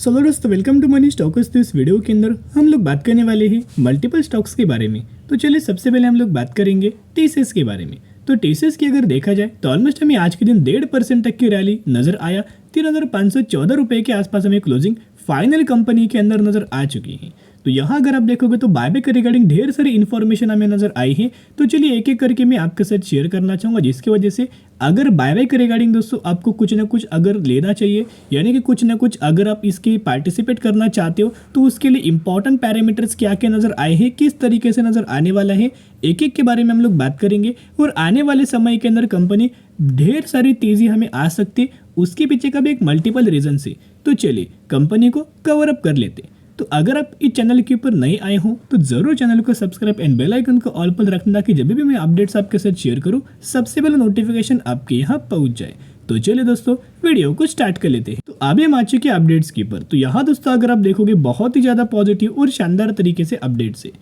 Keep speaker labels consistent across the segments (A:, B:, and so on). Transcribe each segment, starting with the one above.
A: सो दोस्तों welcome to money stocks. तो इस वीडियो के अंदर हम लोग बात करने वाले हैं मल्टीपल स्टॉक्स के बारे में। तो चलिए सबसे पहले हम लोग बात करेंगे टीसीएस के बारे में। तो टीसीएस की अगर देखा जाए तो ऑलमोस्ट हमें आज के दिन 1.5% तक की रैली नजर आया। 3,514 रुपए के आसपास हमें क्लोजिंग फाइनल कंपनी के अंदर नजर आ चुकी है। तो यहाँ अगर आप देखोगे तो बायबैक के रिगार्डिंग ढेर सारी इन्फॉर्मेशन हमें नजर आई है। तो चलिए एक एक करके मैं आपके साथ शेयर करना चाहूँगा, जिसकी वजह से अगर बायबैक के रिगार्डिंग दोस्तों आपको कुछ ना कुछ अगर लेना चाहिए, यानी कि कुछ ना कुछ अगर आप इसके पार्टिसिपेट करना चाहते हो तो उसके लिए इंपॉर्टेंट पैरामीटर्स क्या क्या नजर आए हैं, किस तरीके से नजर आने वाला है, एक एक के बारे में हम लोग बात करेंगे। और आने वाले समय के अंदर कंपनी ढेर सारी तेजी हमें आ सकती है, उसके पीछे का भी एक मल्टीपल रीजन से। तो चलिए कंपनी को कवर अप कर लेते। तो अगर आप इस चैनल के ऊपर नए आए हो तो जरूर चैनल को सब्सक्राइब एंड बेल आइकन को ऑल पर रखना, ताकि जब भी मैं अपडेट्स आपके साथ शेयर करूं सबसे पहले नोटिफिकेशन आपके यहाँ पहुंच जाए। तो चलिए दोस्तों वीडियो को स्टार्ट कर लेते हैं। तो अभी हम आ चुके हैं अपडेट्स के ऊपर। तो यहाँ दोस्तों अगर आप देखोगे बहुत ही ज्यादा पॉजिटिव और शानदार तरीके से अपडेट्स है।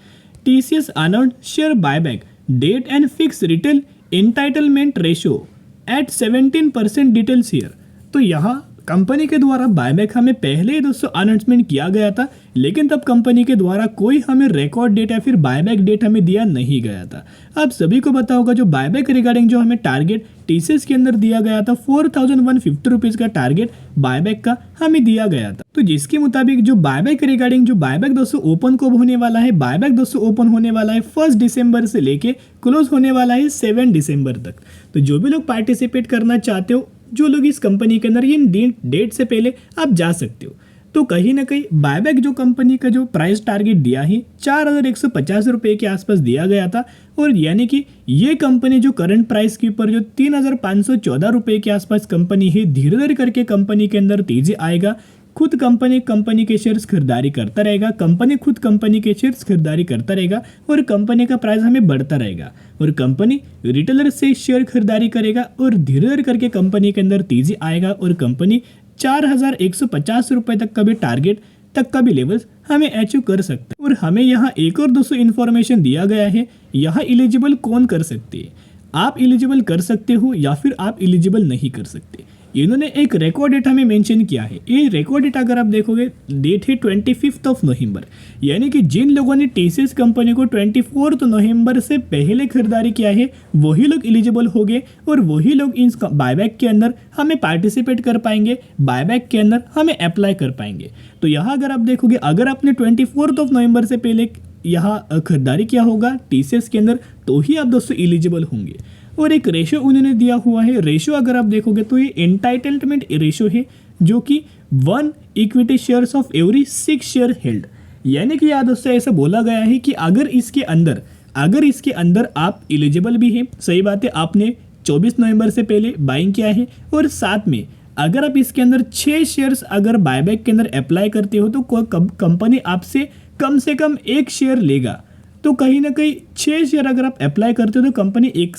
A: TCS announced share buyback date and fix retail entitlement ratio at 17% details here. तो यहाँ कंपनी के द्वारा बायबैक हमें पहले ही दोस्तों अनाउंसमेंट किया गया था, लेकिन तब कंपनी के द्वारा कोई हमें रिकॉर्ड डेट या फिर बायबैक डेट हमें दिया नहीं गया था। आप सभी को पता होगा जो बायबैक रिगार्डिंग जो हमें टारगेट टीसीएस के अंदर दिया गया था 4,150 रुपीज का टारगेट बायबैक का हमें दिया गया था। तो जिसके मुताबिक जो बायबैक रिगार्डिंग जो बायबैक दोस्तों ओपन कब होने वाला है, बायबैक दोस्तों ओपन होने वाला है 1 दिसंबर से लेके क्लोज होने वाला है 7 दिसंबर तक। तो जो भी लोग पार्टिसिपेट करना चाहते हो, जो लोग इस कंपनी के अंदर इन डेट से पहले आप जा सकते हो। तो कहीं ना कहीं बायबैक जो कंपनी का जो प्राइस टारगेट दिया है 4,150 रुपए के आसपास दिया गया था, और यानी कि ये कंपनी जो करंट प्राइस के ऊपर जो 3,514 रुपए के आसपास कंपनी है, धीरे धीरे करके कंपनी के अंदर तेजी आएगा। खुद कंपनी के शेयर्स खरीदारी करता रहेगा, खुद कंपनी के शेयर्स खरीदारी करता रहेगा, और कंपनी का प्राइस हमें बढ़ता रहेगा, और कंपनी रिटेलर से शेयर खरीदारी करेगा, और धीरे धीरे करके कंपनी के अंदर तेजी आएगा, और कंपनी 4,150 रुपए तक का भी टारगेट तक का भी लेवल्स हमें अचीव कर सकते हैं। और हमें यहाँ एक और दोस्तों इन्फॉर्मेशन दिया गया है, यहाँ एलिजिबल कौन कर सकते हैं। आप एलिजिबल कर सकते हो या फिर आप एलिजिबल नहीं कर सकते। इन्होंने एक रिकॉर्ड डेट हमें मेंशन किया है। ये रिकॉर्ड डेट अगर आप देखोगे डेट है 25 नवंबर, यानी कि जिन लोगों ने टीसीएस कंपनी को 24 नवंबर से पहले खरीदारी किया है वही लोग एलिजिबल हो गए, और वही लोग इन बायबैक के अंदर हमें पार्टिसिपेट कर पाएंगे, बायबैक के अंदर हमें अप्लाई कर पाएंगे। तो यहाँ अगर आप देखोगे, अगर आपने 24 नवंबर से पहले यहाँ खरीदारी किया होगा टीसीएस के अंदर, तो ही आप दोस्तों एलिजिबल होंगे। और एक रेशो उन्होंने दिया हुआ है। रेशो अगर आप देखोगे तो ये एंटाइटलमेंट रेशो है, जो कि 1 equity shares of every 6 share held. यानी कि याद दोस्तों ऐसा बोला गया है कि अगर इसके अंदर आप एलिजिबल भी हैं, सही बात है, आपने 24 नवंबर से पहले बाइंग किया है, और साथ में अगर आप इसके अंदर 6 शेयर्स अगर बायबैक के अंदर अप्लाई करते हो तो कंपनी आपसे कम से कम 1 शेयर लेगा। तो कहीं ना कहीं 6 शेयर अगर आप अप्लाई करते हो तो कंपनी एक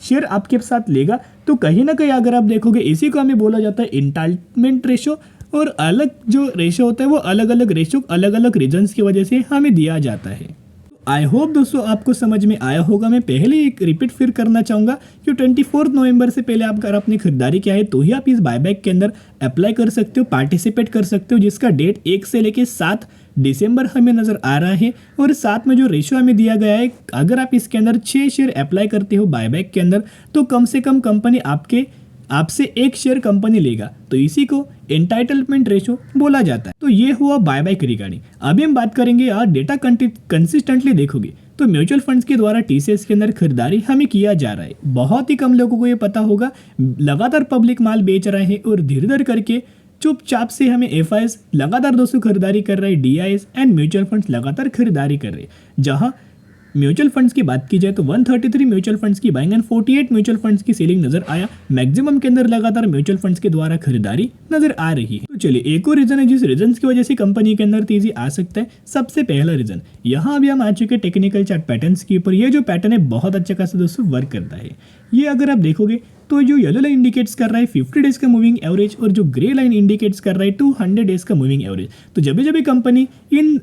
A: शेयर आपके साथ लेगा। तो कहीं ना कहीं अगर आप देखोगे इसी को हमें बोला जाता है एंटाइटलमेंट रेशो, और अलग जो रेशो होता है वो अलग अलग रेशो अलग अलग रीजन्स की वजह से हमें दिया जाता है। आई होप दोस्तों आपको समझ में आया होगा। मैं पहले एक रिपीट फिर करना चाहूँगा कि 24 नवंबर से पहले आप अगर आपने खरीदारी किया है तो ही आप इस बायबैक के अंदर अप्लाई कर सकते हो, पार्टिसिपेट कर सकते हो, जिसका डेट 1 से लेके 7 दिसंबर हमें नजर आ रहा है। और साथ में जो रेशियो हमें दिया गया है, अगर आप इसके अंदर 6 शेयर अप्लाई करते हो बायबैक के अंदर तो कम से कम कंपनी आपसे 1 शेयर कंपनी लेगा। तो इसी को एंटाइटलमेंट रेशो बोला जाता है। तो ये हुआ बायबैक रिगार्डिंग। अभी हम बात करेंगे यार डेटा कंसिस्टेंटली देखोगे तो म्यूचुअल फंड्स के द्वारा टीसीएस के अंदर खरीदारी हमें किया जा रहा है। बहुत ही कम लोगों को ये पता होगा, लगातार पब्लिक माल बेच रहे हैं, और धीरे धीरे करके चुपचाप से हमें एफआईएस लगातार दोस्तों खरीदारी कर रहे हैं, डीआईएस एंड म्यूचुअल फंड्स लगातार खरीदारी कर रहे हैं। जहां म्यूचुअल फंड्स की बात की जाए तो 133 म्यूचुअल फंड्स की बाइंग एंड 48 म्यूचुअल फंड्स की सेलिंग नजर आया। मैक्सिमम के अंदर लगातार म्यूचुअल फंड्स के द्वारा खरीदारी नजर आ रही है। तो चलिए एक और रीजन है जिस रीजन की वजह से कंपनी के अंदर तेजी आ सकता है। सबसे पहला रीजन, यहाँ अभी हम आ चुके टेक्निकल चार्ट पैटर्न्स के ऊपर। ये जो पैटर्न है बहुत अच्छा खासा दोस्तों वर्क करता है। ये अगर आप देखोगे तो जो येलो लाइन इंडिकेट्स कर रहा है 50 डेज का मूविंग एवरेज, और जो ग्रे लाइन इंडिकेट्स कर रहा है 200 डेज का मूविंग एवरेज। तो जब भी कंपनी इन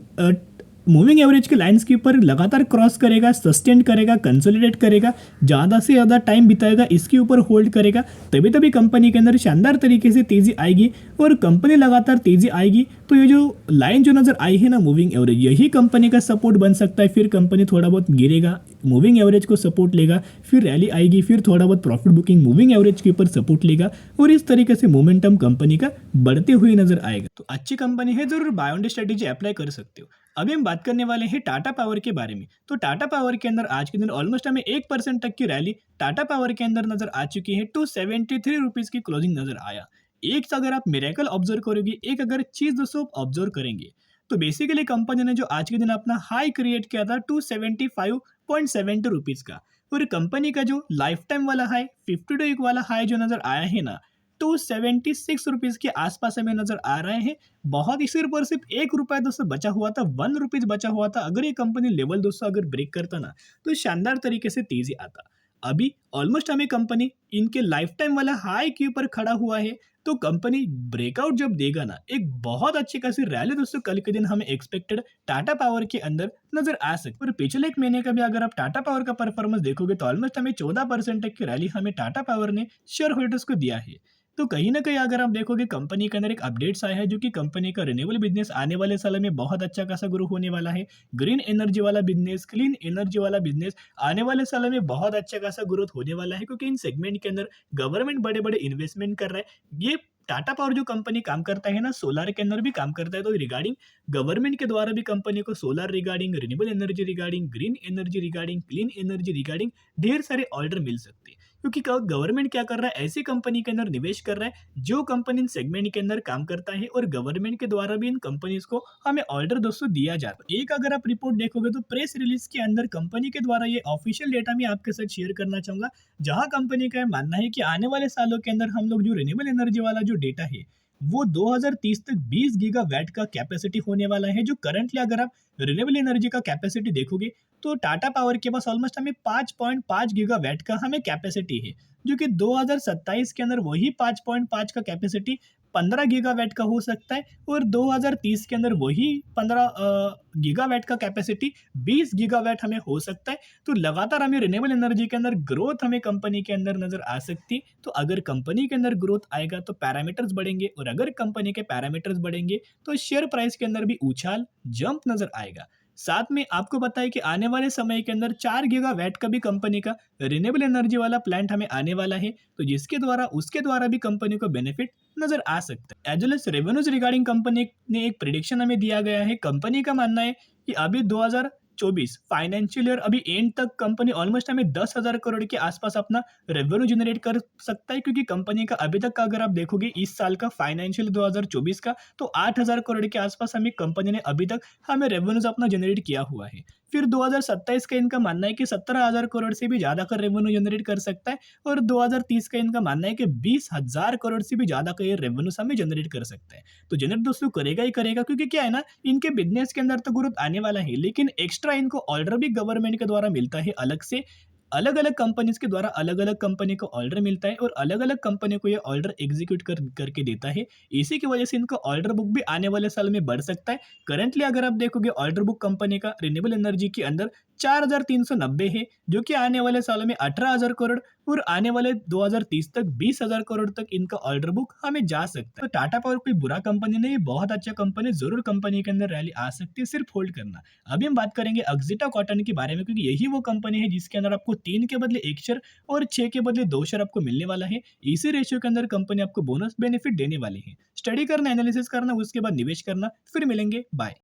A: मूविंग एवरेज के लाइंस के ऊपर लगातार क्रॉस करेगा, सस्टेन करेगा, कंसोलिडेट करेगा, ज़्यादा से ज़्यादा टाइम बिताएगा, इसके ऊपर होल्ड करेगा, तभी तभी कंपनी के अंदर शानदार तरीके से तेज़ी आएगी और कंपनी लगातार तेज़ी आएगी। तो ये जो लाइन जो नज़र आई है ना मूविंग एवरेज, यही कंपनी का सपोर्ट बन सकता है। फिर कंपनी थोड़ा बहुत गिरेगा, मूविंग एवरेज को सपोर्ट लेगा, फिर रैली आएगी, फिर थोड़ा बहुत प्रॉफिट बुकिंग मूविंग एवरेज के ऊपर सपोर्ट लेगा और इस तरीके से मोमेंटम कंपनी का बढ़ते हुए नजर आएगा। तो अच्छी कंपनी है, जरूर बाय ऑन स्ट्रेटेजी अप्लाई कर सकते हो। अभी हम बात करने वाले हैं टाटा पावर के बारे में। तो टाटा पावर के अंदर आज के दिन ऑलमोस्ट हमें 1% तक की रैली टाटा पावर के अंदर नजर आ चुकी है। 273 रुपीज की क्लोजिंग नजर आया। एक अगर आप मिरेकल ऑब्जर्व करोगे, एक अगर चीज दोस्तों ऑब्जर्व करेंगे, तो बेसिकली कंपनी ने जो आज के दिन अपना हाई क्रिएट किया था 275.72 रुपीज का, और कंपनी का जो लाइफ टाइम वाला हाई 52 वीक वाला हाई जो नजर आया है ना 276 रुपीज के आसपास हमें नजर आ रहे हैं। बहुत ही सिर्फ और सिर्फ 1 रुपया दोस्तों बचा हुआ था, 1 रुपीज बचा हुआ था। अगर ये कंपनी लेवल दोस्तों अगर ब्रेक करता ना तो शानदार तरीके से तेजी आता। अभी ऑलमोस्ट हमें कंपनी इनके लाइफ टाइम वाला हाई के ऊपर खड़ा हुआ है। तो कंपनी ब्रेकआउट जब देगा ना, एक बहुत अच्छी खासी रैली दोस्तों कल के दिन हमें एक्सपेक्टेड टाटा पावर के अंदर नजर आ सकती है। और पिछले एक महीने का भी अगर आप टाटा पावर का परफॉर्मेंस देखोगे तो ऑलमोस्ट हमें 14% तक की रैली हमें टाटा पावर ने शेयर होल्डर्स को दिया है। तो कहीं ना कहीं अगर आप देखोगे कंपनी के अंदर एक अपडेट्स आया है, जो कि कंपनी का रिन्यूएबल बिजनेस आने वाले साल में बहुत अच्छा खासा ग्रो होने वाला है। ग्रीन एनर्जी वाला बिजनेस, क्लीन एनर्जी वाला बिजनेस आने वाले साल में बहुत अच्छा खासा ग्रोथ होने वाला है, क्योंकि इन सेगमेंट के अंदर गवर्नमेंट बड़े बड़े इन्वेस्टमेंट कर रहा है। ये टाटा पावर जो कंपनी काम करता है ना, सोलर के अंदर भी काम करता है। तो रिगार्डिंग गवर्नमेंट के द्वारा भी कंपनी को solar regarding, renewable energy regarding, green energy regarding, clean energy regarding ढेर सारे ऑर्डर मिल सकते हैं। क्योंकि गवर्नमेंट क्या कर रहा है, ऐसी कंपनी के अंदर निवेश कर रहा है जो कंपनी इन सेगमेंट के अंदर काम करता है, और गवर्नमेंट के द्वारा भी इन कंपनीज को हमें ऑर्डर दोस्तों दिया जाता है। एक अगर आप रिपोर्ट देखोगे तो प्रेस रिलीज के अंदर कंपनी के द्वारा ये ऑफिशियल डेटा मैं आपके साथ शेयर करना चाहूंगा, जहां कंपनी का मानना है कि आने वाले सालों के अंदर हम लोग जो रिन्यूएबल एनर्जी वाला जो डेटा है वो 2030 तक 20 गीगावाट का कैपेसिटी होने वाला है। जो करंटली अगर आप रिन्यूएबल एनर्जी का कैपेसिटी देखोगे तो टाटा पावर के पास ऑलमोस्ट हमें 5.5 गीगावाट का हमें कैपेसिटी है, जो कि 2027 के अंदर वही 5.5 का कैपेसिटी 15 गीगावाट का हो सकता है, और 2030 के अंदर वही 15 गीगावाट का कैपेसिटी 20 गीगावाट हमें हो सकता है। तो लगातार हमें रिन्यूएबल एनर्जी के अंदर ग्रोथ हमें कंपनी के अंदर नजर आ सकती है। तो अगर कंपनी के अंदर ग्रोथ आएगा तो पैरामीटर्स बढ़ेंगे, और अगर कंपनी के पैरामीटर्स बढ़ेंगे तो शेयर प्राइस के अंदर भी उछाल जंप नजर आएगा। साथ में आपको बताएं कि आने वाले समय के अंदर 4 गीगावाट का भी कंपनी का रिन्यूएबल एनर्जी वाला प्लांट हमें आने वाला है, तो जिसके द्वारा उसके द्वारा भी कंपनी को बेनिफिट नजर आ सकता है। As well as revenues regarding company ने एक प्रिडिक्शन हमें दिया गया है। कंपनी का मानना है कि अभी 2024 फाइनेंशियल ईयर अभी एंड तक कंपनी ऑलमोस्ट हमें 10,000 करोड़ के आसपास अपना रेवेन्यू जनरेट कर सकता है, क्योंकि कंपनी का अभी तक का अगर आप देखोगे इस साल का फाइनेंशियल 2024 का तो 8,000 करोड़ के आसपास हमें कंपनी ने अभी तक हमें रेवेन्यूज अपना जनरेट किया हुआ है। फिर 2027 का इनका मानना है कि 17,000 करोड़ से भी ज्यादा का रेवेन्यू जनरेट कर सकता है, और 2030 का इनका मानना है कि 20,000 करोड़ से भी ज्यादा का ये रेवेन्यू हमें जनरेट कर सकता है। तो जनरेट दोस्तों करेगा ही करेगा, क्योंकि क्या है ना, इनके बिजनेस के अंदर तो ग्रोथ आने वाला है, लेकिन एक्स्ट्रा इनको ऑर्डर भी गवर्नमेंट के द्वारा मिलता है अलग से। अलग अलग कंपनीज के द्वारा अलग अलग कंपनी को ऑर्डर मिलता है, और अलग अलग कंपनी को ये ऑर्डर एग्जीक्यूट करके देता है। इसी की वजह से इनका ऑर्डर बुक भी आने वाले साल में बढ़ सकता है। करंटली अगर आप देखोगे ऑर्डर बुक कंपनी का रिन्यूएबल एनर्जी के अंदर 4,390 है, जो कि आने वाले सालों में 18,000 करोड़ और आने वाले 2030 तक 20,000 करोड़ तक इनका ऑर्डर बुक हमें जा सकता है। तो टाटा पावर कोई बुरा कंपनी नहीं, बहुत अच्छा कंपनी, जरूर कंपनी के अंदर रैली आ सकती है, सिर्फ होल्ड करना। अभी हम बात करेंगे अक्सिटा कॉटन के बारे में, क्योंकि यही वो कंपनी है जिसके अंदर आपको 3 के बदले 1 शेयर और 6 के बदले 2 शेयर आपको मिलने वाला है। इसी रेशियो के अंदर कंपनी आपको बोनस बेनिफिट देने वाली है। स्टडी करना, एनालिसिस करना, उसके बाद निवेश करना। फिर मिलेंगे, बाय।